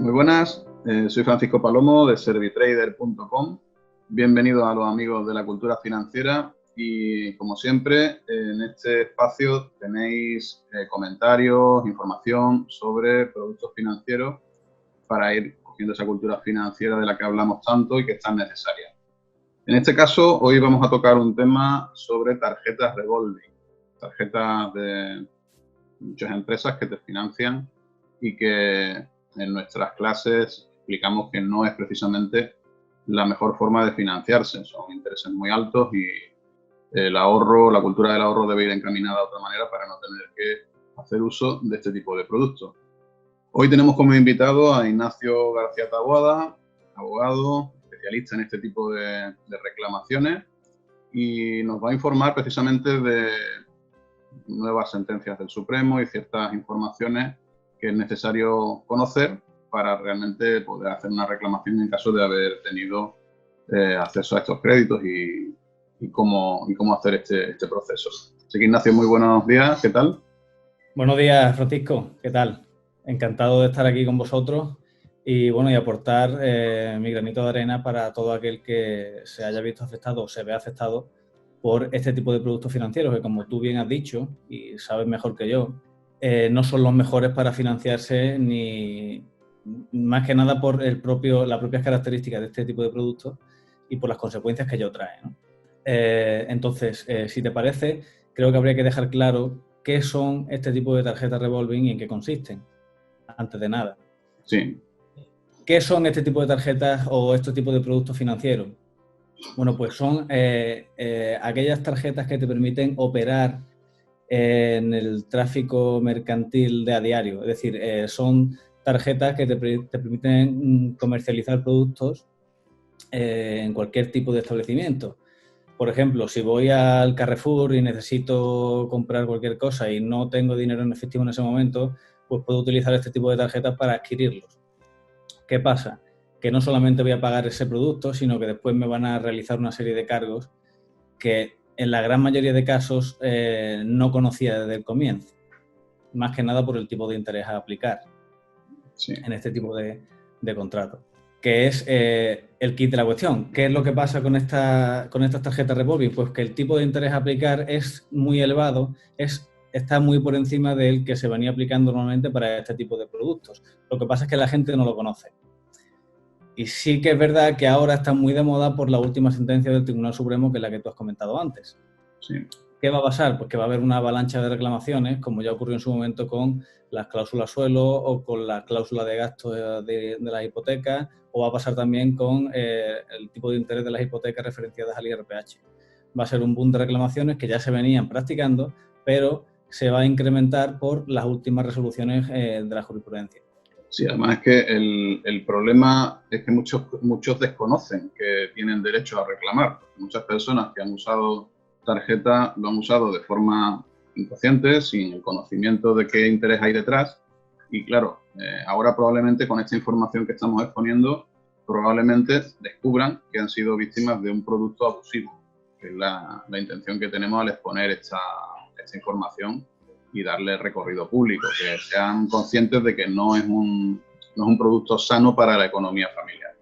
Muy buenas, soy Francisco Palomo de Servitrader.com. Bienvenidos a los amigos de la cultura financiera y, como siempre, en este espacio tenéis comentarios, información sobre productos financieros para ir cogiendo esa cultura financiera de la que hablamos tanto y que es tan necesaria. En este caso, hoy vamos a tocar un tema sobre tarjetas revolving, tarjetas de muchas empresas que te financian y que en nuestras clases explicamos que no es precisamente la mejor forma de financiarse. Son intereses muy altos y el ahorro, la cultura del ahorro debe ir encaminada de otra manera para no tener que hacer uso de este tipo de productos. Hoy tenemos como invitado a Ignacio García Taboada, abogado, especialista en este tipo de reclamaciones, y nos va a informar precisamente de nuevas sentencias del Supremo y ciertas informaciones que es necesario conocer para realmente poder hacer una reclamación en caso de haber tenido acceso a estos créditos y cómo hacer este proceso. Así que, Ignacio, muy buenos días, ¿qué tal? Buenos días, Francisco, ¿qué tal? Encantado de estar aquí con vosotros y aportar mi granito de arena para todo aquel que se haya visto afectado o se vea afectado por este tipo de productos financieros que, como tú bien has dicho y sabes mejor que yo, no son los mejores para financiarse, ni más que nada por las propias características de este tipo de productos y por las consecuencias que ello trae, ¿no? Entonces, si te parece, creo que habría que dejar claro qué son este tipo de tarjetas revolving y en qué consisten, antes de nada. Sí. ¿Qué son este tipo de tarjetas o este tipo de productos financieros? Bueno, pues son aquellas tarjetas que te permiten operar en el tráfico mercantil de a diario. Es decir, son tarjetas que te permiten comercializar productos en cualquier tipo de establecimiento. Por ejemplo, si voy al Carrefour y necesito comprar cualquier cosa y no tengo dinero en efectivo en ese momento, pues puedo utilizar este tipo de tarjetas para adquirirlos. ¿Qué pasa? Que no solamente voy a pagar ese producto, sino que después me van a realizar una serie de cargos que en la gran mayoría de casos no conocía desde el comienzo, más que nada por el tipo de interés a aplicar en este tipo de contratos, que es el kit de la cuestión. ¿Qué es lo que pasa con estas tarjetas revolving? Pues que el tipo de interés a aplicar es muy elevado, está muy por encima del que se venía aplicando normalmente para este tipo de productos. Lo que pasa es que la gente no lo conoce. Y sí que es verdad que ahora está muy de moda por la última sentencia del Tribunal Supremo, que es la que tú has comentado antes. Sí. ¿Qué va a pasar? Pues que va a haber una avalancha de reclamaciones, como ya ocurrió en su momento con las cláusulas suelo o con las cláusulas de gastos de las hipotecas, o va a pasar también con el tipo de interés de las hipotecas referenciadas al IRPH. Va a ser un boom de reclamaciones que ya se venían practicando, pero se va a incrementar por las últimas resoluciones de la jurisprudencia. Sí, además es que el problema es que muchos desconocen que tienen derecho a reclamar. Muchas personas que han usado tarjeta lo han usado de forma inconsciente, sin el conocimiento de qué interés hay detrás. Y claro, ahora probablemente con esta información que estamos exponiendo, probablemente descubran que han sido víctimas de un producto abusivo, que es la intención que tenemos al exponer esta información y darle recorrido público, que sean conscientes de que no es un producto sano para la economía familiar.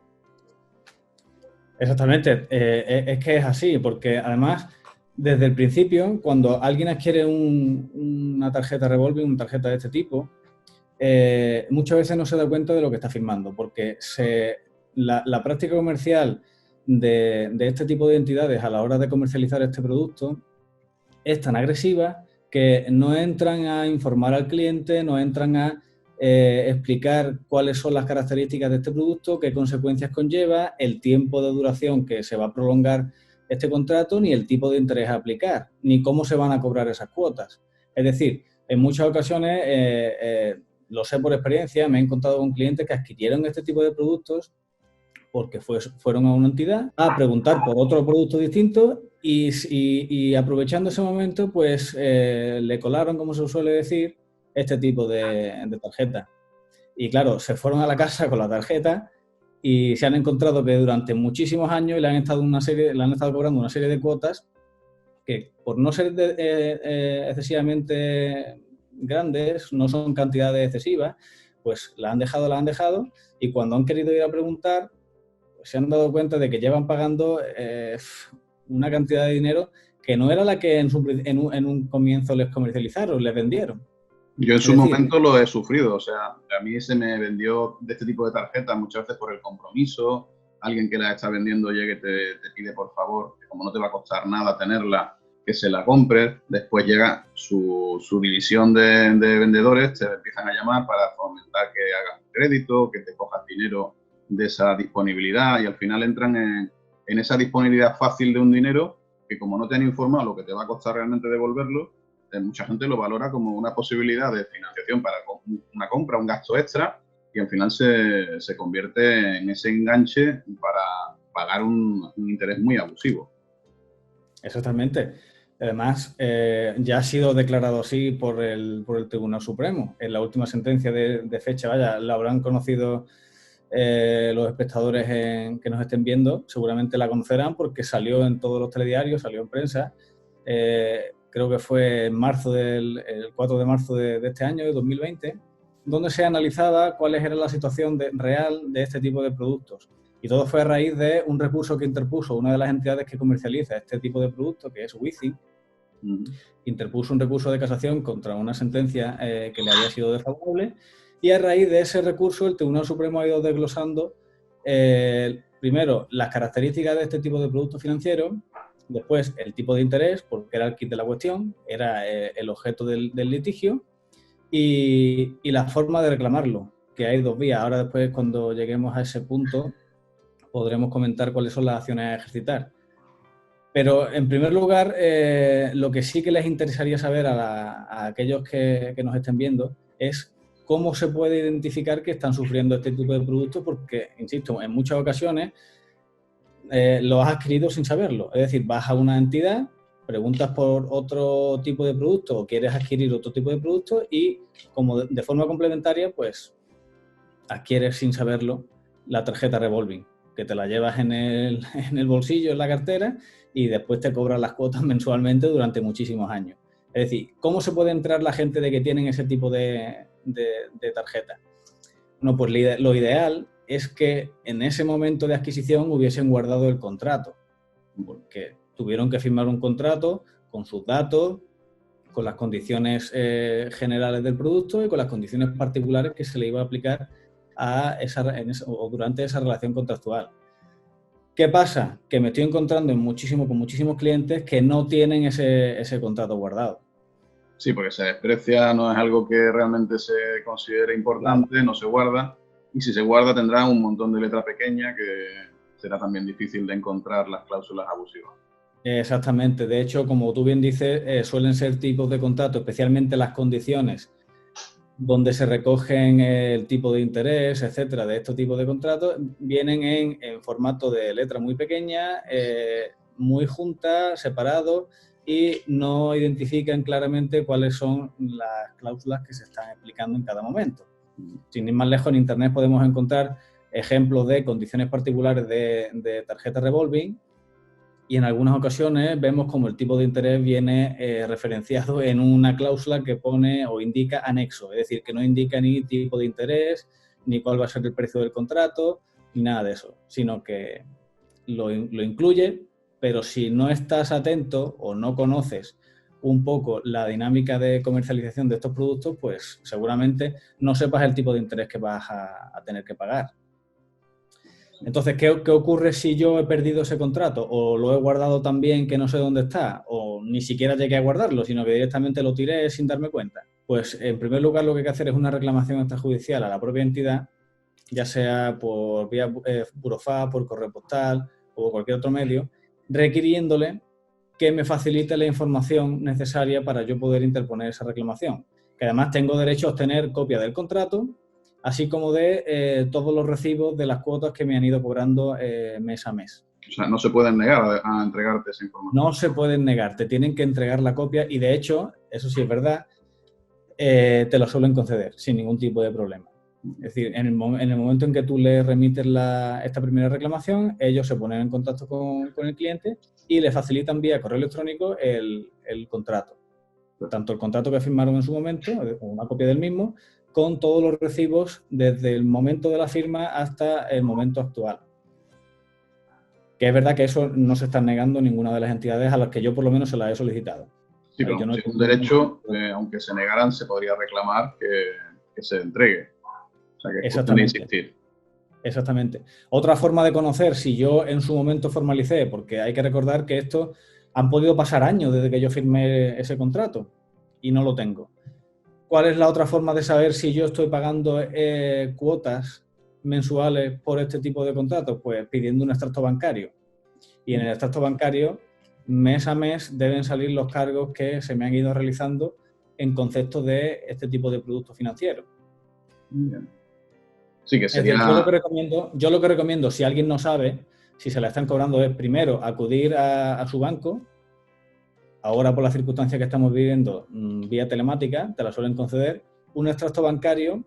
Exactamente, es que es así, porque además, desde el principio, cuando alguien adquiere una tarjeta revolving, una tarjeta de este tipo, muchas veces no se da cuenta de lo que está firmando, porque la práctica comercial de este tipo de entidades a la hora de comercializar este producto es tan agresiva que no entran a informar al cliente, no entran a explicar cuáles son las características de este producto, qué consecuencias conlleva, el tiempo de duración que se va a prolongar este contrato, ni el tipo de interés a aplicar, ni cómo se van a cobrar esas cuotas. Es decir, en muchas ocasiones, lo sé por experiencia, me he encontrado con clientes que adquirieron este tipo de productos porque fueron a una entidad a preguntar por otro producto distinto y aprovechando ese momento, pues le colaron, como se suele decir, este tipo de tarjeta. Y claro, se fueron a la casa con la tarjeta y se han encontrado que durante muchísimos años le han estado cobrando una serie de cuotas que, por no ser excesivamente grandes, no son cantidades excesivas, pues la han dejado, y cuando han querido ir a preguntar, pues se han dado cuenta de que llevan pagando una cantidad de dinero que no era la que en un comienzo les comercializaron, les vendieron. Yo en Es su decir, momento lo he sufrido, o sea, a mí se me vendió de este tipo de tarjetas muchas veces por el compromiso, alguien que la está vendiendo llega y te pide por favor, que como no te va a costar nada tenerla, que se la compres, después llega su división de vendedores, te empiezan a llamar para fomentar que hagas crédito, que te cojas dinero de esa disponibilidad y al final entran en esa disponibilidad fácil de un dinero que como no te han informado lo que te va a costar realmente devolverlo, mucha gente lo valora como una posibilidad de financiación para una compra, un gasto extra, y al final se convierte en ese enganche para pagar un interés muy abusivo. Exactamente. Además, ya ha sido declarado así por el Tribunal Supremo. En la última sentencia de fecha, vaya, la habrán conocido los espectadores que nos estén viendo, seguramente la conocerán porque salió en todos los telediarios, salió en prensa. Creo que fue en marzo el 4 de marzo de este año, de 2020, donde se analizaba cuál era la situación real de este tipo de productos. Y todo fue a raíz de un recurso que interpuso una de las entidades que comercializa este tipo de productos, que es Wizzing. Interpuso un recurso de casación contra una sentencia que le había sido desfavorable, y a raíz de ese recurso el Tribunal Supremo ha ido desglosando primero las características de este tipo de productos financieros, después el tipo de interés, porque era el kit de la cuestión, era el objeto del litigio, y la forma de reclamarlo, que hay dos vías. Ahora después, cuando lleguemos a ese punto, podremos comentar cuáles son las acciones a ejercitar. Pero, en primer lugar, lo que sí que les interesaría saber a aquellos que nos estén viendo es cómo se puede identificar que están sufriendo este tipo de productos, porque, insisto, en muchas ocasiones lo has adquirido sin saberlo. Es decir, vas a una entidad, preguntas por otro tipo de producto o quieres adquirir otro tipo de producto y, como de forma complementaria, pues adquieres sin saberlo la tarjeta revolving, que te la llevas en el bolsillo, en la cartera, y después te cobran las cuotas mensualmente durante muchísimos años. Es decir, ¿cómo se puede enterar la gente de que tienen ese tipo de tarjeta? No, pues lo ideal es que en ese momento de adquisición hubiesen guardado el contrato, porque tuvieron que firmar un contrato con sus datos, con las condiciones generales del producto y con las condiciones particulares que se le iba a aplicar durante esa relación contractual. ¿Qué pasa? Que me estoy encontrando con muchísimos clientes que no tienen ese contrato guardado. Sí, porque se desprecia, no es algo que realmente se considere importante, claro. No se guarda, y si se guarda tendrá un montón de letra pequeña que será también difícil de encontrar las cláusulas abusivas. Exactamente. De hecho, como tú bien dices, suelen ser tipos de contrato, especialmente las condiciones donde se recogen el tipo de interés, etcétera, de estos tipos de contratos, vienen en formato de letra muy pequeña, muy juntas, separados, y no identifican claramente cuáles son las cláusulas que se están aplicando en cada momento. Sin ir más lejos, en Internet podemos encontrar ejemplos de condiciones particulares de tarjeta revolving, y en algunas ocasiones vemos como el tipo de interés viene referenciado en una cláusula que pone o indica anexo, es decir, que no indica ni tipo de interés, ni cuál va a ser el precio del contrato, ni nada de eso, sino que lo incluye, pero si no estás atento o no conoces un poco la dinámica de comercialización de estos productos, pues seguramente no sepas el tipo de interés que vas a tener que pagar. Entonces, ¿qué ocurre si yo he perdido ese contrato o lo he guardado tan bien que no sé dónde está, o ni siquiera llegué a guardarlo, sino que directamente lo tiré sin darme cuenta? Pues, en primer lugar, lo que hay que hacer es una reclamación extrajudicial a la propia entidad, ya sea por vía Burofax, por correo postal o cualquier otro medio, requiriéndole que me facilite la información necesaria para yo poder interponer esa reclamación. Que además tengo derecho a obtener copia del contrato, así como de todos los recibos de las cuotas que me han ido cobrando mes a mes. O sea, no se pueden negar a entregarte esa información. No se pueden negar, te tienen que entregar la copia y, de hecho, eso sí es verdad, te lo suelen conceder sin ningún tipo de problema. Es decir, en el momento en que tú le remites esta primera reclamación, ellos se ponen en contacto con el cliente y le facilitan vía correo electrónico el contrato. Tanto el contrato que firmaron en su momento, una copia del mismo, con todos los recibos desde el momento de la firma hasta el momento actual. Que es verdad que eso no se está negando ninguna de las entidades a las que yo por lo menos se las he solicitado. Sí, pero no es un derecho, aunque se negaran, se podría reclamar que se entregue. O sea, que es cuestión de insistir. Exactamente. Otra forma de conocer si yo en su momento formalicé, porque hay que recordar que esto han podido pasar años desde que yo firmé ese contrato y no lo tengo. ¿Cuál es la otra forma de saber si yo estoy pagando cuotas mensuales por este tipo de contratos? Pues pidiendo un extracto bancario. Y en el extracto bancario, mes a mes, deben salir los cargos que se me han ido realizando en concepto de este tipo de productos financieros. Bien. Sí, que sería... Es decir, yo lo que recomiendo, si alguien no sabe, si se la están cobrando, es primero acudir a su banco. Ahora, por las circunstancias que estamos viviendo, vía telemática, te la suelen conceder, un extracto bancario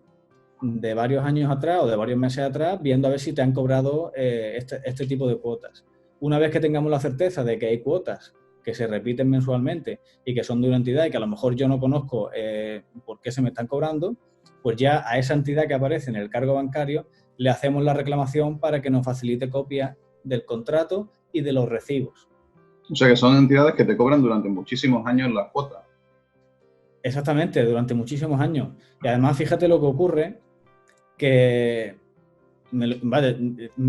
de varios años atrás o de varios meses atrás, viendo a ver si te han cobrado este tipo de cuotas. Una vez que tengamos la certeza de que hay cuotas que se repiten mensualmente y que son de una entidad y que a lo mejor yo no conozco por qué se me están cobrando, pues ya a esa entidad que aparece en el cargo bancario le hacemos la reclamación para que nos facilite copia del contrato y de los recibos. O sea, que son entidades que te cobran durante muchísimos años las cuotas. Exactamente, durante muchísimos años. Y además, fíjate lo que ocurre, que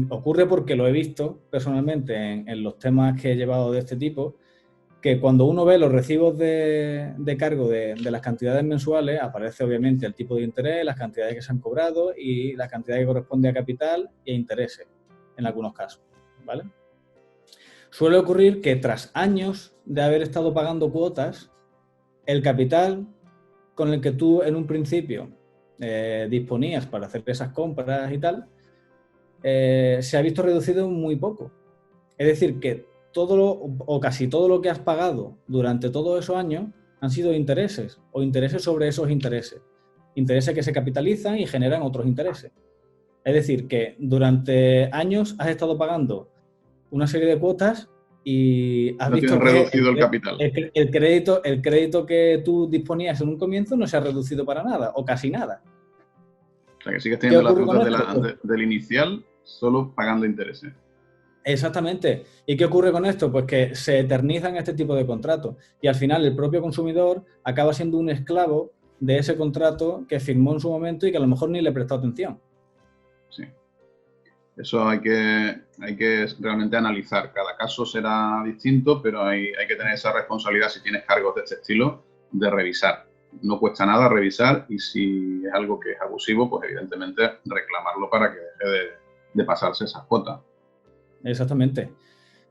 ocurre porque lo he visto personalmente en los temas que he llevado de este tipo, que cuando uno ve los recibos de cargo de las cantidades mensuales, aparece obviamente el tipo de interés, las cantidades que se han cobrado y la cantidad que corresponde a capital e intereses, en algunos casos, ¿vale? Suele ocurrir que tras años de haber estado pagando cuotas, el capital con el que tú en un principio disponías para hacer esas compras y tal, se ha visto reducido muy poco. Es decir, que o casi todo lo que has pagado durante todos esos años han sido intereses o intereses sobre esos intereses. Intereses que se capitalizan y generan otros intereses. Es decir, que durante años has estado pagando una serie de cuotas y has visto que reducido el capital. El crédito que tú disponías en un comienzo no se ha reducido para nada o casi nada. O sea, que sigues teniendo las deudas del inicial solo pagando intereses. Exactamente. ¿Y qué ocurre con esto? Pues que se eternizan este tipo de contratos y al final el propio consumidor acaba siendo un esclavo de ese contrato que firmó en su momento y que a lo mejor ni le prestó atención. Sí. Eso hay que realmente analizar. Cada caso será distinto, pero hay que tener esa responsabilidad si tienes cargos de este estilo de revisar. No cuesta nada revisar y si es algo que es abusivo, pues evidentemente reclamarlo para que deje de pasarse esas cuotas. Exactamente.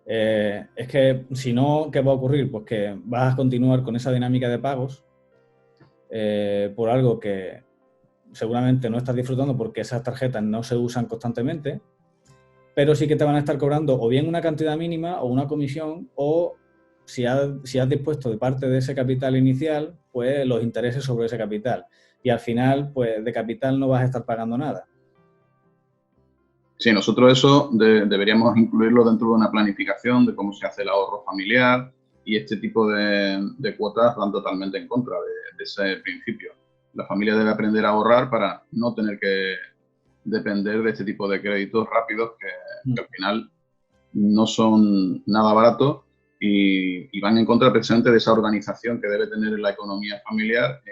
Es que si no, ¿qué va a ocurrir? Pues que vas a continuar con esa dinámica de pagos por algo que seguramente no estás disfrutando porque esas tarjetas no se usan constantemente, pero sí que te van a estar cobrando o bien una cantidad mínima o una comisión o si has dispuesto de parte de ese capital inicial, pues los intereses sobre ese capital. Y al final, pues de capital no vas a estar pagando nada. Sí, nosotros eso deberíamos incluirlo dentro de una planificación de cómo se hace el ahorro familiar y este tipo de cuotas van totalmente en contra de ese principio. La familia debe aprender a ahorrar para no tener que depender de este tipo de créditos rápidos que al final no son nada baratos y van en contra precisamente de esa organización que debe tener la economía familiar.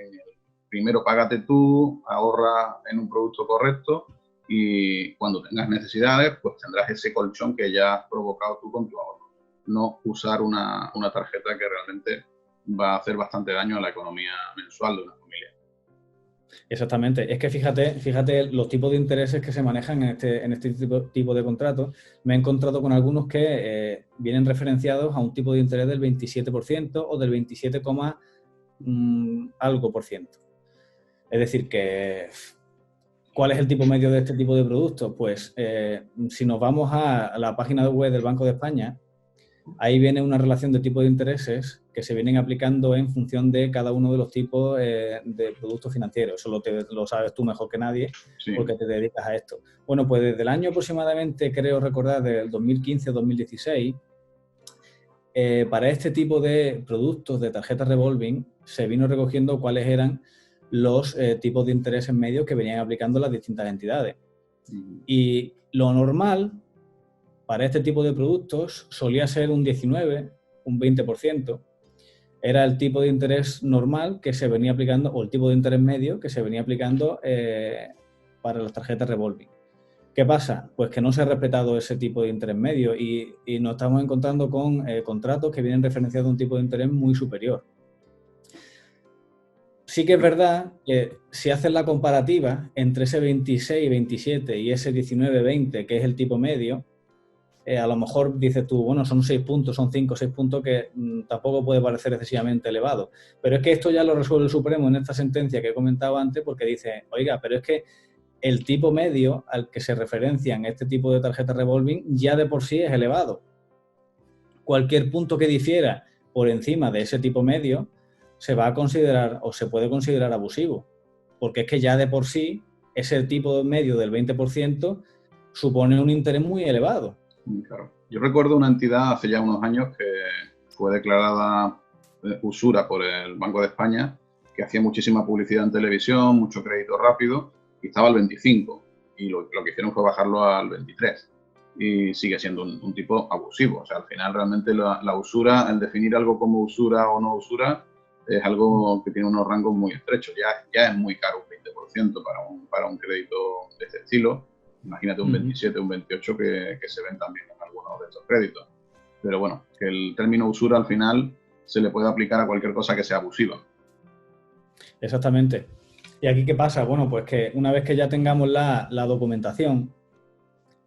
Primero págate tú, ahorra en un producto correcto y cuando tengas necesidades, pues tendrás ese colchón que ya has provocado tú con tu ahorro. No usar una tarjeta que realmente va a hacer bastante daño a la economía mensual de una familia. Exactamente. Es que fíjate los tipos de intereses que se manejan en este tipo de contratos. Me he encontrado con algunos que vienen referenciados a un tipo de interés del 27% o del 27, algo por ciento. Es decir, que ¿cuál es el tipo medio de este tipo de productos? Pues si nos vamos a la página web del Banco de España, ahí viene una relación de tipos de intereses que se vienen aplicando en función de cada uno de los tipos de productos financieros. Eso lo sabes tú mejor que nadie, sí, porque te dedicas a esto. Bueno, pues desde el año aproximadamente, creo recordar, del 2015 o 2016, para este tipo de productos de tarjetas revolving se vino recogiendo cuáles eran los tipos de interés en medio que venían aplicando las distintas entidades. Y lo normal para este tipo de productos solía ser un 19, un 20%. Era el tipo de interés normal que se venía aplicando, o el tipo de interés medio que se venía aplicando para las tarjetas revolving. ¿Qué pasa? Pues que no se ha respetado ese tipo de interés medio y nos estamos encontrando con contratos que vienen referenciados a un tipo de interés muy superior. Sí que es verdad que si haces la comparativa entre ese 26, 27 y ese 19, 20, que es el tipo medio, a lo mejor dices tú, bueno, son 6 puntos, son 5 o 6 puntos que tampoco puede parecer excesivamente elevado. Pero es que esto ya lo resuelve el Supremo en esta sentencia que he comentado antes porque dice, oiga, pero es que el tipo medio al que se referencian este tipo de tarjetas revolving ya de por sí es elevado. Cualquier punto que difiera por encima de ese tipo medio se va a considerar o se puede considerar abusivo, porque es que ya de por sí ese tipo medio del 20% supone un interés muy elevado. Claro. Yo recuerdo una entidad hace ya unos años que fue declarada usura por el Banco de España, que hacía muchísima publicidad en televisión, mucho crédito rápido, y estaba al 25, y lo que hicieron fue bajarlo al 23, y sigue siendo un tipo abusivo. O sea, al final realmente la usura, el definir algo como usura o no usura, es algo que tiene unos rangos muy estrechos. Ya es muy caro un 20% para un crédito de este estilo. Imagínate un 27, un 28 que se ven también en algunos de estos créditos. Pero bueno, que el término usura al final se le puede aplicar a cualquier cosa que sea abusiva. Exactamente. ¿Y aquí qué pasa? Bueno, pues que una vez que ya tengamos la documentación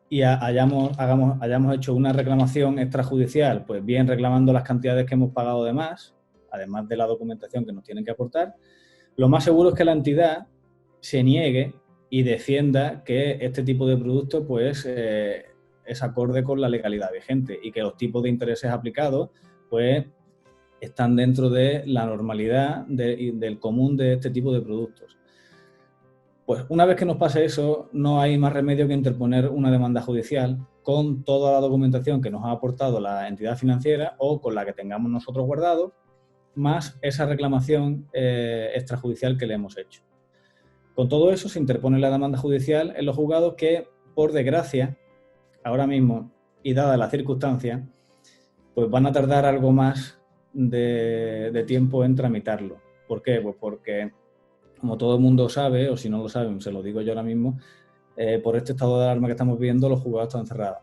y hayamos hecho una reclamación extrajudicial, pues bien reclamando las cantidades que hemos pagado de más, además de la documentación que nos tienen que aportar, lo más seguro es que la entidad se niegue y defienda que este tipo de producto pues, es acorde con la legalidad vigente y que los tipos de intereses aplicados pues, están dentro de la normalidad del común de este tipo de productos. Pues una vez que nos pase eso, no hay más remedio que interponer una demanda judicial con toda la documentación que nos ha aportado la entidad financiera o con la que tengamos nosotros guardado, más esa reclamación extrajudicial que le hemos hecho. Con todo eso se interpone la demanda judicial en los juzgados que, por desgracia, ahora mismo, y dadas las circunstancias, pues van a tardar algo más de tiempo en tramitarlo. ¿Por qué? Pues porque, como todo el mundo sabe, o si no lo saben, se lo digo yo ahora mismo, por este estado de alarma que estamos viviendo, los juzgados están cerrados.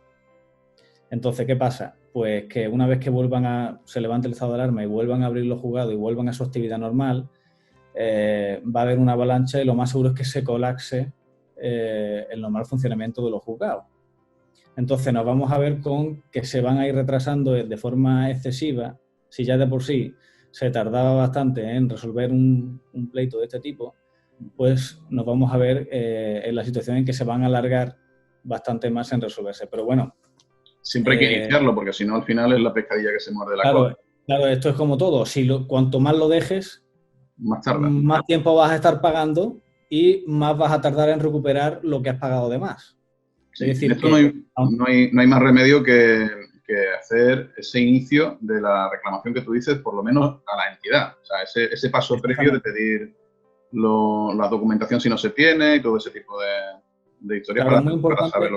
Entonces, ¿qué pasa? Pues que una vez que se levante el estado de alarma y vuelvan a abrir los juzgados y vuelvan a su actividad normal, va a haber una avalancha y lo más seguro es que se colapse el normal funcionamiento de los juzgados. Entonces nos vamos a ver con que se van a ir retrasando de forma excesiva. Si ya de por sí se tardaba bastante en resolver un pleito de este tipo, pues nos vamos a ver en la situación en que se van a alargar bastante más en resolverse. Pero bueno. Siempre hay que iniciarlo, porque si no al final es la pescadilla que se muerde la cola. Claro, esto es como todo. Cuanto más lo dejes, más tarda. Más tiempo vas a estar pagando y más vas a tardar en recuperar lo que has pagado de más. Sí, es decir, esto no hay más remedio que hacer ese inicio de la reclamación que tú dices, por lo menos a la entidad. O sea, ese paso previo de pedir la documentación si no se tiene y todo ese tipo de historias. Claro,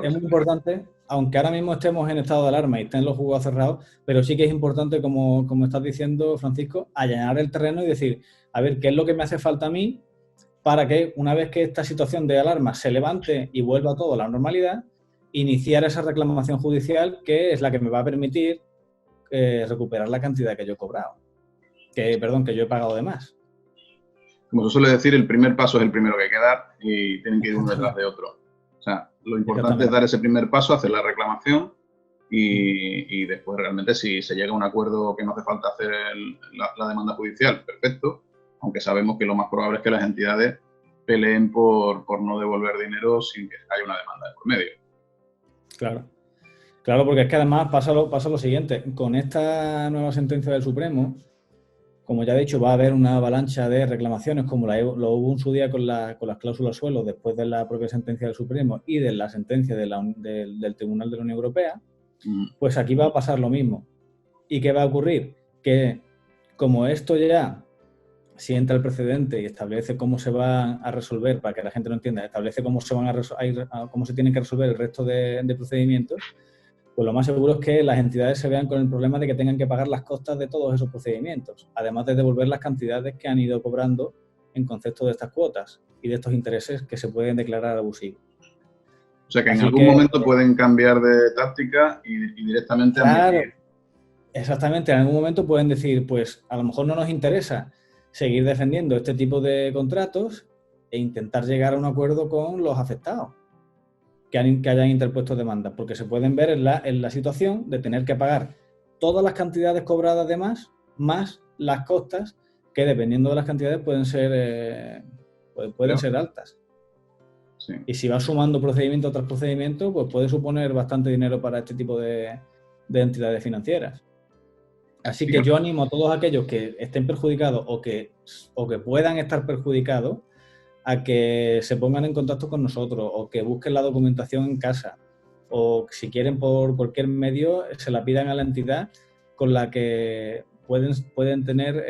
es muy importante, aunque ahora mismo estemos en estado de alarma y estén los juzgados cerrados, pero sí que es importante, como estás diciendo, Francisco, allanar el terreno y decir, a ver, ¿qué es lo que me hace falta a mí para que una vez que esta situación de alarma se levante y vuelva todo a la normalidad, iniciar esa reclamación judicial que es la que me va a permitir recuperar la cantidad que yo he cobrado, que yo he pagado de más? Como se suele decir, el primer paso es el primero que hay que dar y tienen que ir uno detrás de otro. O sea, lo importante es dar ese primer paso, hacer la reclamación y después realmente si se llega a un acuerdo que no hace falta hacer la demanda judicial, perfecto, aunque sabemos que lo más probable es que las entidades peleen por no devolver dinero sin que haya una demanda de por medio. Claro, porque es que además pasa lo siguiente, con esta nueva sentencia del Supremo, como ya he dicho, va a haber una avalancha de reclamaciones como lo hubo en su día con las cláusulas suelo después de la propia sentencia del Supremo y de la sentencia del Tribunal de la Unión Europea, pues aquí va a pasar lo mismo. ¿Y qué va a ocurrir? Que como esto ya sienta el precedente y establece cómo se va a resolver, para que la gente lo entienda, establece cómo se van cómo se tienen que resolver el resto de procedimientos, pues lo más seguro es que las entidades se vean con el problema de que tengan que pagar las costas de todos esos procedimientos, además de devolver las cantidades que han ido cobrando en concepto de estas cuotas y de estos intereses que se pueden declarar abusivos. O sea que en algún momento pueden cambiar de táctica y directamente admitir. Exactamente, en algún momento pueden decir, pues a lo mejor no nos interesa seguir defendiendo este tipo de contratos e intentar llegar a un acuerdo con los afectados que hayan interpuesto demandas, porque se pueden ver en la situación de tener que pagar todas las cantidades cobradas de más las costas, que dependiendo de las cantidades pueden ser altas. Sí. Y si va sumando procedimiento tras procedimiento, pues puede suponer bastante dinero para este tipo de entidades financieras. Así que yo animo a todos aquellos que estén perjudicados o que puedan estar perjudicados a que se pongan en contacto con nosotros o que busquen la documentación en casa o si quieren por cualquier medio se la pidan a la entidad con la que pueden tener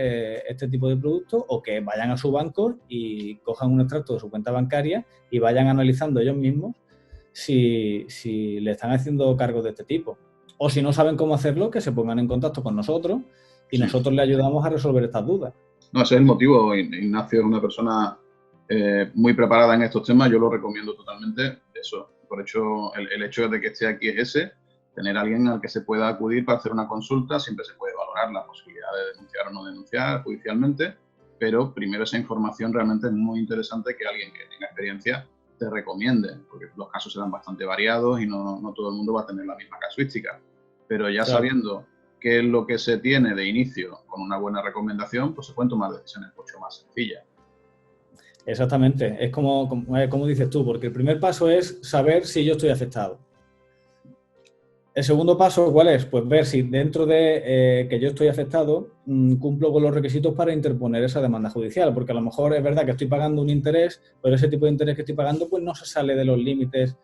este tipo de productos, o que vayan a su banco y cojan un extracto de su cuenta bancaria y vayan analizando ellos mismos si le están haciendo cargos de este tipo. O si no saben cómo hacerlo, que se pongan en contacto con nosotros y nosotros les ayudamos a resolver estas dudas. No, ese es el motivo. Ignacio es una persona muy preparada en estos temas. Yo lo recomiendo totalmente. Eso, por hecho, el hecho de que esté aquí es ese. Tener a alguien al que se pueda acudir para hacer una consulta. Siempre se puede valorar la posibilidad de denunciar o no denunciar judicialmente, pero primero esa información realmente es muy interesante que alguien que tenga experiencia te recomiende, porque los casos serán bastante variados y no todo el mundo va a tener la misma casuística. Pero ya sabiendo qué es lo que se tiene de inicio con una buena recomendación, pues se pueden tomar decisiones mucho más sencillas. Exactamente, es como dices tú, porque el primer paso es saber si yo estoy afectado. El segundo paso, ¿cuál es? Pues ver si dentro de que yo estoy afectado cumplo con los requisitos para interponer esa demanda judicial, porque a lo mejor es verdad que estoy pagando un interés, pero ese tipo de interés que estoy pagando pues no se sale de los límites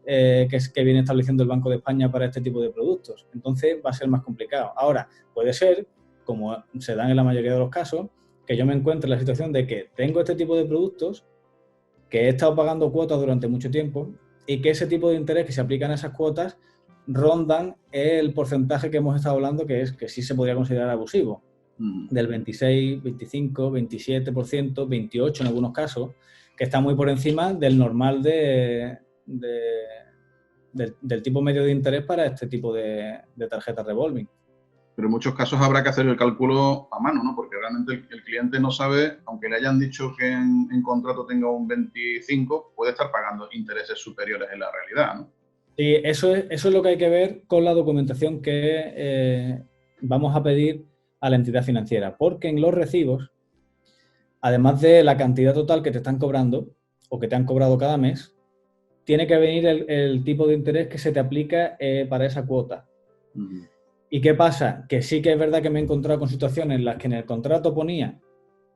que viene estableciendo el Banco de España para este tipo de productos. Entonces va a ser más complicado. Ahora, puede ser, como se dan en la mayoría de los casos, que yo me encuentre en la situación de que tengo este tipo de productos, que he estado pagando cuotas durante mucho tiempo y que ese tipo de interés que se aplican a esas cuotas rondan el porcentaje que hemos estado hablando, que es que sí se podría considerar abusivo, del 26, 25, 27%, 28% en algunos casos, que está muy por encima del normal del tipo medio de interés para este tipo de tarjetas revolving. Pero en muchos casos habrá que hacer el cálculo a mano, ¿no? Porque realmente el cliente no sabe, aunque le hayan dicho que en contrato tenga un 25, puede estar pagando intereses superiores en la realidad, ¿no? Sí, eso es lo que hay que ver con la documentación que vamos a pedir a la entidad financiera, porque en los recibos, además de la cantidad total que te están cobrando o que te han cobrado cada mes, tiene que venir el tipo de interés que se te aplica para esa cuota. Uh-huh. ¿Y qué pasa? Que sí que es verdad que me he encontrado con situaciones en las que en el contrato ponía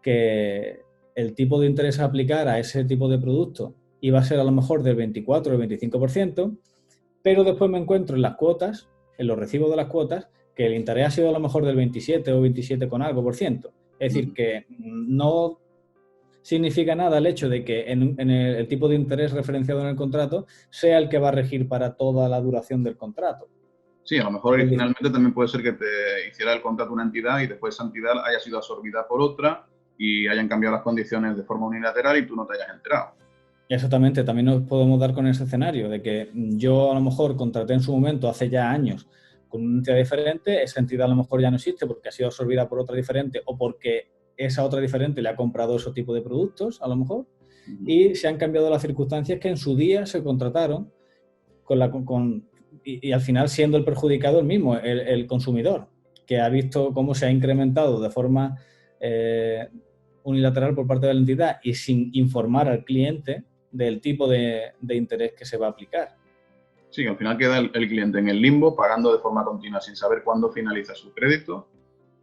que el tipo de interés a aplicar a ese tipo de producto iba a ser a lo mejor del 24 o el 25%, pero después me encuentro en las cuotas, en los recibos de las cuotas, que el interés ha sido a lo mejor del 27 o 27 con algo por ciento. Es decir, que no significa nada el hecho de que en el tipo de interés referenciado en el contrato sea el que va a regir para toda la duración del contrato. Sí, a lo mejor originalmente también puede ser que te hiciera el contrato una entidad y después esa entidad haya sido absorbida por otra y hayan cambiado las condiciones de forma unilateral y tú no te hayas enterado. Exactamente, también nos podemos dar con ese escenario de que yo a lo mejor contraté en su momento, hace ya años, con una entidad diferente, esa entidad a lo mejor ya no existe porque ha sido absorbida por otra diferente o porque esa otra diferente le ha comprado ese tipo de productos, a lo mejor, y se han cambiado las circunstancias que en su día se contrataron y al final siendo el perjudicado el mismo, el consumidor, que ha visto cómo se ha incrementado de forma unilateral por parte de la entidad y sin informar al cliente del tipo de interés que se va a aplicar. Sí, al final queda el cliente en el limbo, pagando de forma continua sin saber cuándo finaliza su crédito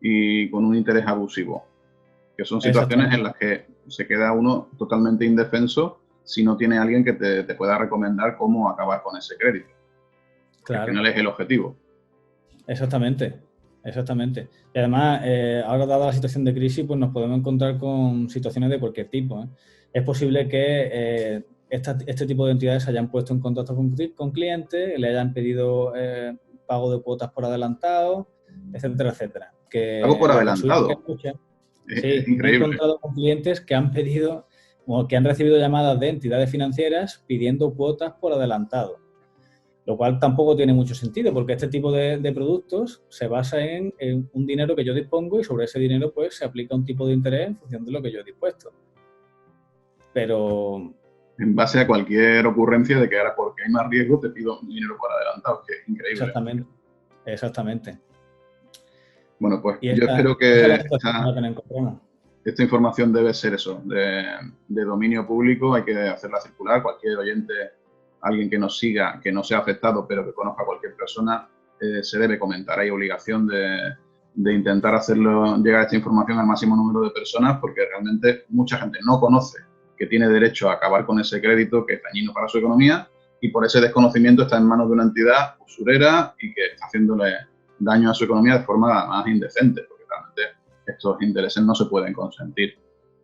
y con un interés abusivo, que son situaciones en las que se queda uno totalmente indefenso si no tiene alguien que te pueda recomendar cómo acabar con ese crédito. Claro. Al final es el objetivo. Exactamente. exactamente. Y además, ahora dada la situación de crisis, pues nos podemos encontrar con situaciones de cualquier tipo, ¿eh? Es posible que este tipo de entidades se hayan puesto en contacto con clientes, le hayan pedido pago de cuotas por adelantado, etcétera, etcétera. Pago Que por la casuística es adelantado. mucha. Es Sí, me he increíble. encontrado con clientes que han pedido o que han recibido llamadas de entidades financieras pidiendo cuotas por adelantado, lo cual tampoco tiene mucho sentido porque este tipo de productos se basa en un dinero que yo dispongo y sobre ese dinero pues se aplica un tipo de interés en función de lo que yo he dispuesto. Pero En base a cualquier ocurrencia de que ahora porque hay más riesgo te pido dinero por adelantado, que es increíble. exactamente, exactamente. Bueno, pues Y yo espero esa es que la situación en la que nos encontramos. esta información debe ser eso, de dominio público, hay que hacerla circular. Cualquier oyente, alguien que nos siga, que no sea afectado, pero que conozca a cualquier persona, se debe comentar. Hay obligación de intentar hacerlo llegar esta información al máximo número de personas, porque realmente mucha gente no conoce que tiene derecho a acabar con ese crédito que es dañino para su economía, y por ese desconocimiento está en manos de una entidad usurera y que está haciéndole daño a su economía de forma más indecente, porque realmente estos intereses no se pueden consentir.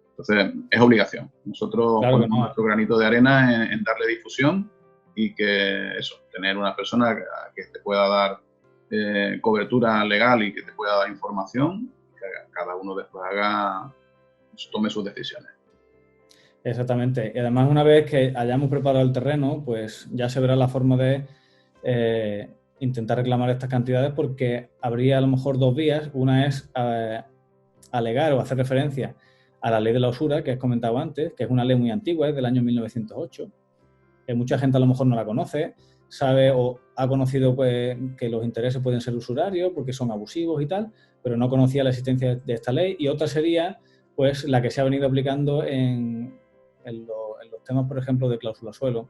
Entonces, es obligación. Nosotros Claro que ponemos no. nuestro granito de arena en darle difusión y que eso, tener una persona que te pueda dar cobertura legal y que te pueda dar información, que cada uno después tome sus decisiones. Exactamente. Y además, una vez que hayamos preparado el terreno, pues ya se verá la forma de intentar reclamar estas cantidades, porque habría a lo mejor dos vías. Una es alegar o hacer referencia a la ley de la usura, que has comentado antes, que es una ley muy antigua, es del año 1908. Mucha gente a lo mejor no la conoce, sabe o ha conocido pues, que los intereses pueden ser usurarios porque son abusivos y tal, pero no conocía la existencia de esta ley. Y otra sería pues la que se ha venido aplicando en los temas, por ejemplo, de cláusula suelo,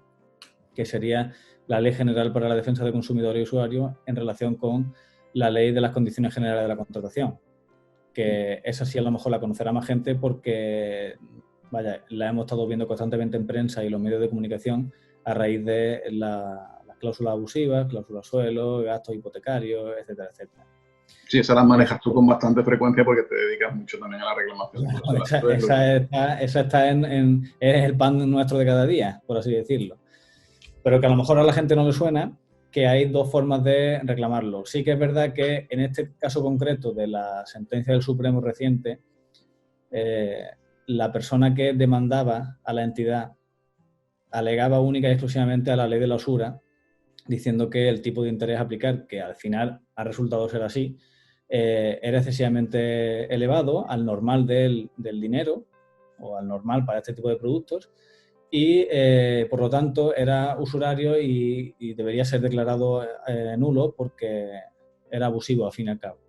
que sería la Ley General para la Defensa de Consumidores y Usuarios en relación con la Ley de las Condiciones Generales de la Contratación, que esa sí a lo mejor la conocerá más gente porque, vaya, la hemos estado viendo constantemente en prensa y los medios de comunicación a raíz de las cláusulas abusivas, cláusulas suelo, gastos hipotecarios, etcétera, etcétera. Sí, esas las manejas tú con bastante frecuencia porque te dedicas mucho también a la reclamación de Claro, cláusulas suelo. esa está es el pan nuestro de cada día, por así decirlo. Pero que a lo mejor a la gente no le suena que hay dos formas de reclamarlo. Sí que es verdad que en este caso concreto de la sentencia del Supremo reciente, la persona que demandaba a la entidad alegaba única y exclusivamente a la ley de la usura, diciendo que el tipo de interés a aplicar, que al final ha resultado ser así, era excesivamente elevado al normal del dinero o al normal para este tipo de productos y, por lo tanto, era usurario y debería ser declarado nulo porque era abusivo, al fin y al cabo.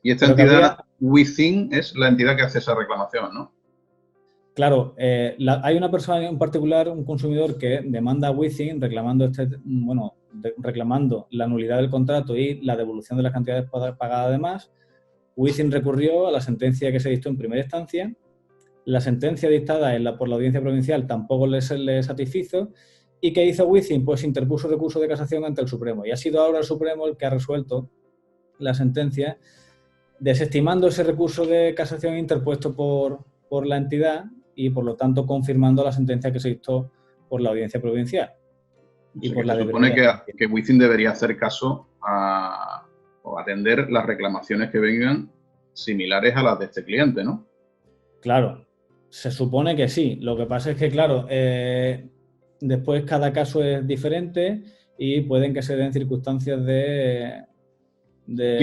Y esta Pero que entidad, habría, Within, es la entidad que hace esa reclamación, ¿no? claro, hay una persona en particular, un consumidor, que demanda a Within reclamando reclamando la nulidad del contrato y la devolución de las cantidades pagadas de más. Within recurrió a la sentencia que se dictó en primera instancia. La sentencia dictada por la audiencia provincial tampoco le satisfizo. ¿Y qué hizo Within? Pues interpuso recurso de casación ante el Supremo. Y ha sido ahora el Supremo el que ha resuelto la sentencia, desestimando ese recurso de casación interpuesto por la entidad y, por lo tanto, confirmando la sentencia que se dictó por la audiencia provincial. O Y sea, por que la se de supone primera instancia. que Within debería hacer caso o atender las reclamaciones que vengan similares a las de este cliente, ¿no? Claro, se supone que sí. Lo que pasa es que, claro, después cada caso es diferente y pueden que se den circunstancias Y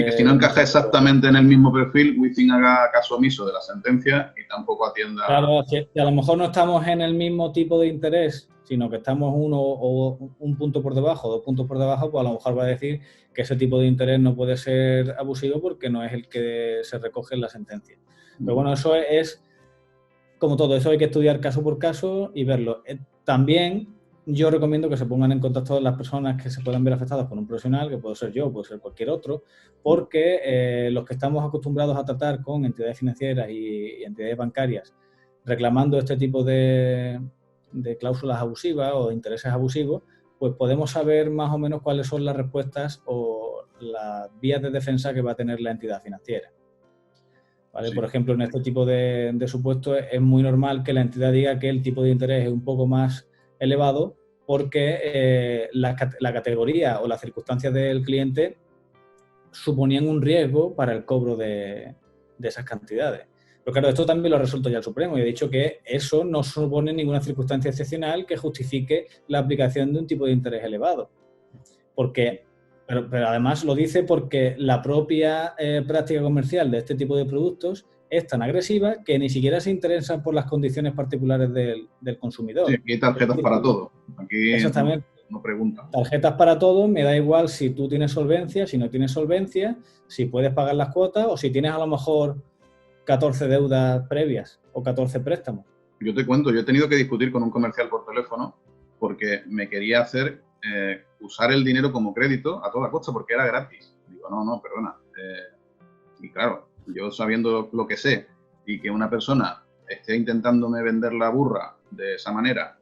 que si no de encaja desacuerdo. exactamente en el mismo perfil, Within haga caso omiso de la sentencia y tampoco atienda. Claro, que a lo mejor no estamos en el mismo tipo de interés, sino que estamos uno o un punto por debajo, dos puntos por debajo, pues a lo mejor va a decir que ese tipo de interés no puede ser abusivo porque no es el que se recoge en la sentencia. Pero bueno, eso es como todo, eso hay que estudiar caso por caso y verlo. También yo recomiendo que se pongan en contacto las personas que se puedan ver afectadas por un profesional, que puede ser yo, puede ser cualquier otro, porque los que estamos acostumbrados a tratar con entidades financieras y entidades bancarias reclamando este tipo de cláusulas abusivas o intereses abusivos, pues podemos saber más o menos cuáles son las respuestas o las vías de defensa que va a tener la entidad financiera. ¿Vale? Sí. Por ejemplo, en este tipo de supuestos es muy normal que la entidad diga que el tipo de interés es un poco más elevado porque la categoría o las circunstancias del cliente suponían un riesgo para el cobro de esas cantidades. Pero claro, esto también lo ha resuelto ya el Supremo y ha dicho que eso no supone ninguna circunstancia excepcional que justifique la aplicación de un tipo de interés elevado. Pero además lo dice porque la propia práctica comercial de este tipo de productos es tan agresiva que ni siquiera se interesan por las condiciones particulares del consumidor. Sí, aquí hay tarjetas para todo. Aquí Exactamente. no preguntan. Tarjetas para todo, me da igual si tú tienes solvencia, si no tienes solvencia, si puedes pagar las cuotas o si tienes a lo mejor 14 deudas previas o 14 préstamos. Yo te cuento, yo he tenido que discutir con un comercial por teléfono porque me quería hacer usar el dinero como crédito a toda costa porque era gratis. Digo, no, perdona. Y claro, yo sabiendo lo que sé y que una persona esté intentándome vender la burra de esa manera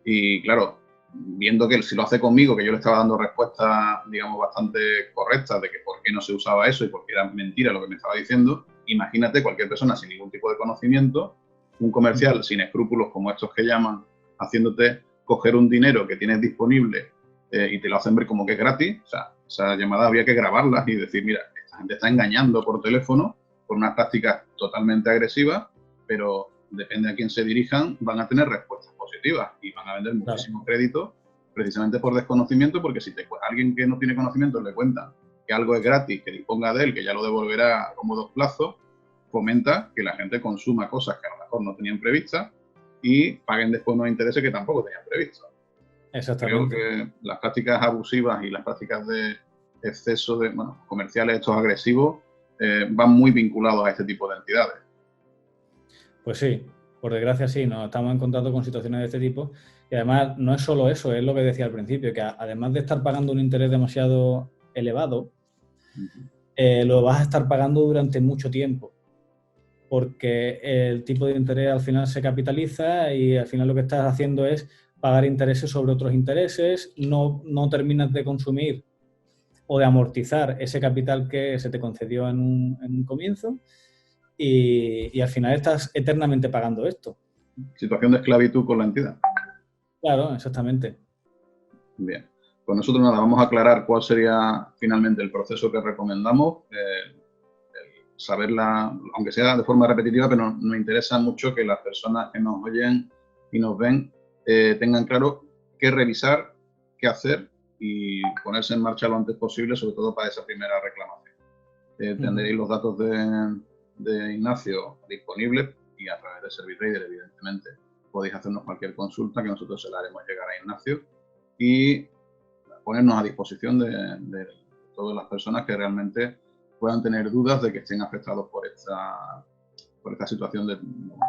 y claro, viendo que si lo hace conmigo, que yo le estaba dando respuestas, digamos, bastante correctas de que por qué no se usaba eso y por qué era mentira lo que me estaba diciendo, imagínate cualquier persona sin ningún tipo de conocimiento, un comercial sin escrúpulos como estos que llaman, haciéndote coger un dinero que tienes disponible y te lo hacen ver como que es gratis. O sea, esa llamada había que grabarla y decir, mira, esta gente está engañando por teléfono por unas prácticas totalmente agresivas, pero depende a quién se dirijan, van a tener respuestas positivas y van a vender muchísimos créditos precisamente por desconocimiento, porque si alguien que no tiene conocimiento le cuenta que algo es gratis, que disponga de él, que ya lo devolverá a cómodos plazos, fomenta que la gente consuma cosas que a lo mejor no tenían previstas y paguen después unos intereses que tampoco tenían previstos. Exactamente. Creo que las prácticas abusivas y las prácticas de exceso de comerciales estos agresivos van muy vinculados a este tipo de entidades. Pues sí, por desgracia sí, nos estamos en contacto con situaciones de este tipo y además no es solo eso, es lo que decía al principio, que además de estar pagando un interés demasiado elevado, lo vas a estar pagando durante mucho tiempo porque el tipo de interés al final se capitaliza y al final lo que estás haciendo es pagar intereses sobre otros intereses, no terminas de consumir o de amortizar ese capital que se te concedió en un comienzo y al final estás eternamente pagando esto. Situación de esclavitud con la entidad. Claro, exactamente. Bien. Pues nosotros nada, vamos a aclarar cuál sería finalmente el proceso que recomendamos. Saberla, aunque sea de forma repetitiva, pero nos interesa mucho que las personas que nos oyen y nos ven tengan claro qué revisar, qué hacer y ponerse en marcha lo antes posible, sobre todo para esa primera reclamación. Tendréis los datos de Ignacio disponibles y a través de ServiTrader, evidentemente, podéis hacernos cualquier consulta que nosotros se la haremos llegar a Ignacio y ponernos a disposición de todas las personas que realmente puedan tener dudas de que estén afectados por esta situación de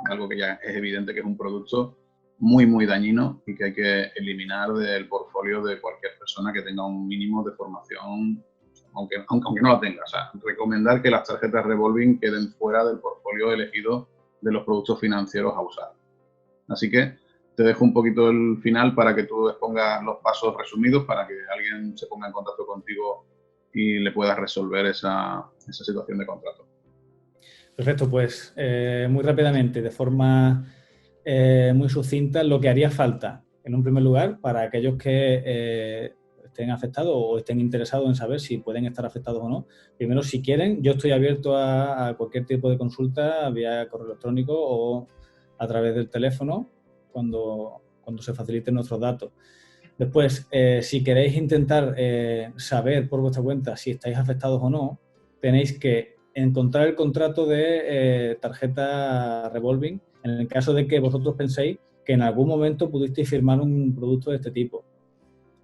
algo que ya es evidente que es un producto muy, muy dañino y que hay que eliminar del portfolio de cualquier persona que tenga un mínimo de formación, aunque no la tenga. O sea, recomendar que las tarjetas revolving queden fuera del portfolio elegido de los productos financieros a usar. Así que te dejo un poquito el final para que tú expongas los pasos resumidos para que alguien se ponga en contacto contigo y le puedas resolver esa situación de contrato. Perfecto, pues muy rápidamente, de forma muy sucinta, lo que haría falta, en un primer lugar, para aquellos que estén afectados o estén interesados en saber si pueden estar afectados o no. Primero, si quieren, yo estoy abierto a cualquier tipo de consulta vía correo electrónico o a través del teléfono cuando se faciliten nuestros datos. Después, si queréis intentar saber por vuestra cuenta si estáis afectados o no, tenéis que encontrar el contrato de tarjeta revolving en el caso de que vosotros penséis que en algún momento pudisteis firmar un producto de este tipo.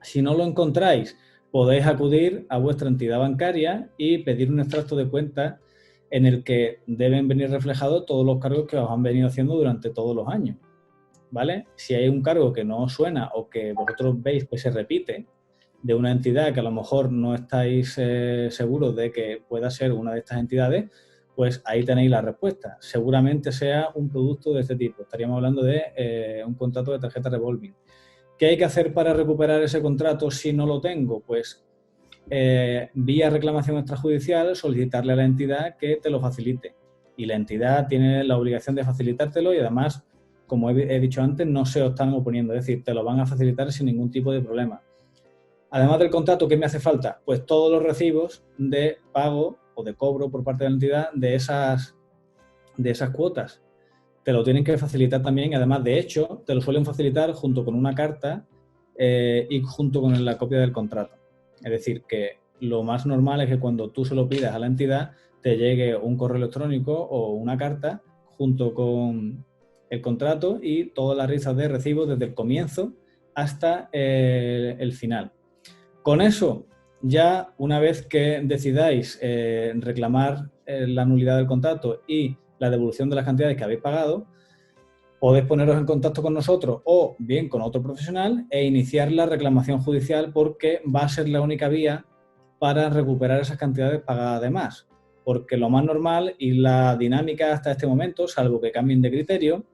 Si no lo encontráis, podéis acudir a vuestra entidad bancaria y pedir un extracto de cuenta en el que deben venir reflejados todos los cargos que os han venido haciendo durante todos los años, ¿vale? Si hay un cargo que no os suena o que vosotros veis que se repite de una entidad que a lo mejor no estáis seguros de que pueda ser una de estas entidades, pues ahí tenéis la respuesta. Seguramente sea un producto de este tipo. Estaríamos hablando de un contrato de tarjeta revolving. ¿Qué hay que hacer para recuperar ese contrato si no lo tengo? Pues vía reclamación extrajudicial, solicitarle a la entidad que te lo facilite. Y la entidad tiene la obligación de facilitártelo y además, como he dicho antes, no se os están oponiendo, es decir, te lo van a facilitar sin ningún tipo de problema. Además del contrato, ¿qué me hace falta? Pues todos los recibos de pago o de cobro por parte de la entidad de esas cuotas. Te lo tienen que facilitar también, además, de hecho, te lo suelen facilitar junto con una carta y junto con la copia del contrato. Es decir, que lo más normal es que cuando tú se lo pidas a la entidad, te llegue un correo electrónico o una carta junto con el contrato y todas las listas de recibos desde el comienzo hasta el final. Con eso, ya una vez que decidáis reclamar la nulidad del contrato y la devolución de las cantidades que habéis pagado, podéis poneros en contacto con nosotros o bien con otro profesional e iniciar la reclamación judicial, porque va a ser la única vía para recuperar esas cantidades pagadas de más. Porque lo más normal y la dinámica hasta este momento, salvo que cambien de criterio,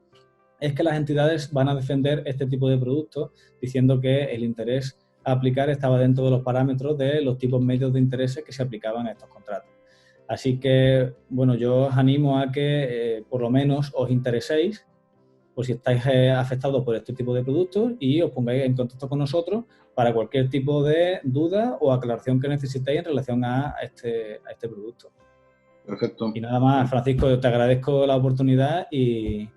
es que las entidades van a defender este tipo de productos diciendo que el interés a aplicar estaba dentro de los parámetros de los tipos medios de intereses que se aplicaban a estos contratos. Así que, bueno, yo os animo a que por lo menos os intereséis, pues si estáis afectados por este tipo de productos, y os pongáis en contacto con nosotros para cualquier tipo de duda o aclaración que necesitéis en relación a este producto. Perfecto. Y nada más, Francisco, te agradezco la oportunidad y...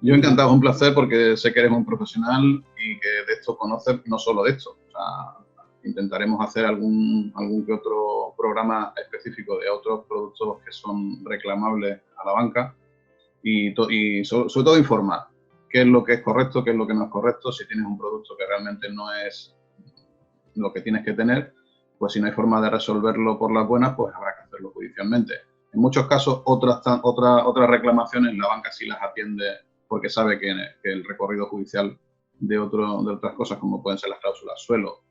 Yo encantado, es un placer, porque sé que eres un profesional y que de esto conoces, no solo de esto. O sea, intentaremos hacer algún que otro programa específico de otros productos que son reclamables a la banca y sobre todo informar qué es lo que es correcto, qué es lo que no es correcto. Si tienes un producto que realmente no es lo que tienes que tener, pues si no hay forma de resolverlo por las buenas, pues habrá que hacerlo judicialmente. En muchos casos, otras reclamaciones la banca sí las atiende, porque sabe que el recorrido judicial de otras cosas, como pueden ser las cláusulas suelo,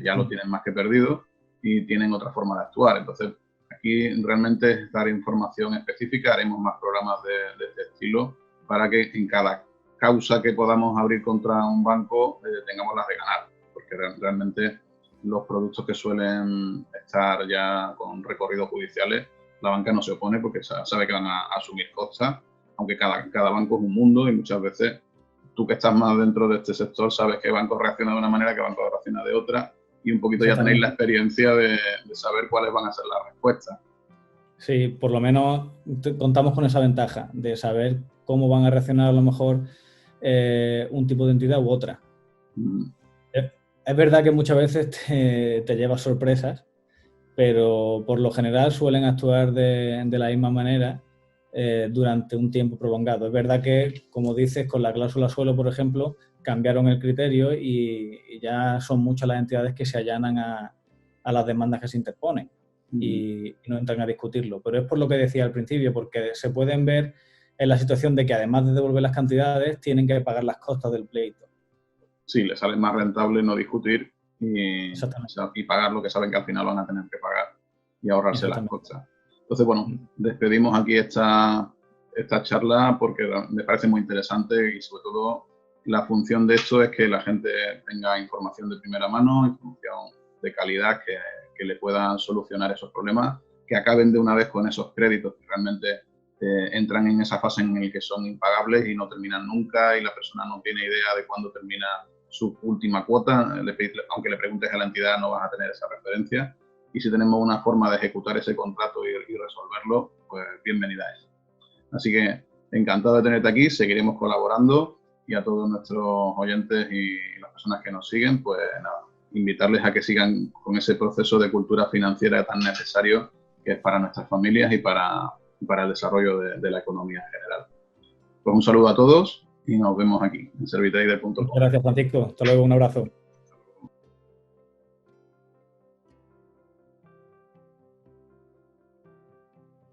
ya lo tienen más que perdido y tienen otra forma de actuar. Entonces, aquí realmente es dar información específica. Haremos más programas de este estilo para que en cada causa que podamos abrir contra un banco tengamos las de ganar, porque realmente los productos que suelen estar ya con recorridos judiciales, la banca no se opone porque sabe que van a asumir costas, aunque cada banco es un mundo y muchas veces tú, que estás más dentro de este sector, sabes que banco reacciona de una manera, que banco reacciona de otra, y un poquito ya tenéis la experiencia de saber cuáles van a ser las respuestas. Sí, por lo menos contamos con esa ventaja de saber cómo van a reaccionar a lo mejor un tipo de entidad u otra. Es verdad que muchas veces te llevas sorpresas, pero por lo general suelen actuar de la misma manera durante un tiempo prolongado. Es verdad que, como dices, con la cláusula suelo, por ejemplo, cambiaron el criterio y ya son muchas las entidades que se allanan a las demandas que se interponen y no entran a discutirlo. Pero es por lo que decía al principio, porque se pueden ver en la situación de que, además de devolver las cantidades, tienen que pagar las costas del pleito. Sí, les sale más rentable no discutir y pagar lo que saben que al final van a tener que pagar y ahorrarse las costas. Entonces, bueno, despedimos aquí esta charla, porque me parece muy interesante y, sobre todo, la función de esto es que la gente tenga información de primera mano, información de calidad que le puedan solucionar esos problemas, que acaben de una vez con esos créditos que realmente entran en esa fase en la que son impagables y no terminan nunca, y la persona no tiene idea de cuándo termina su última cuota. Aunque le preguntes a la entidad, no vas a tener esa referencia. Y si tenemos una forma de ejecutar ese contrato y resolverlo, pues bienvenida es. Así que encantado de tenerte aquí, seguiremos colaborando, y a todos nuestros oyentes y las personas que nos siguen, pues nada, invitarles a que sigan con ese proceso de cultura financiera tan necesario que es para nuestras familias y para el desarrollo de la economía en general. Pues un saludo a todos y nos vemos aquí en servitrader.com. Muchas gracias, Francisco. Hasta luego, un abrazo.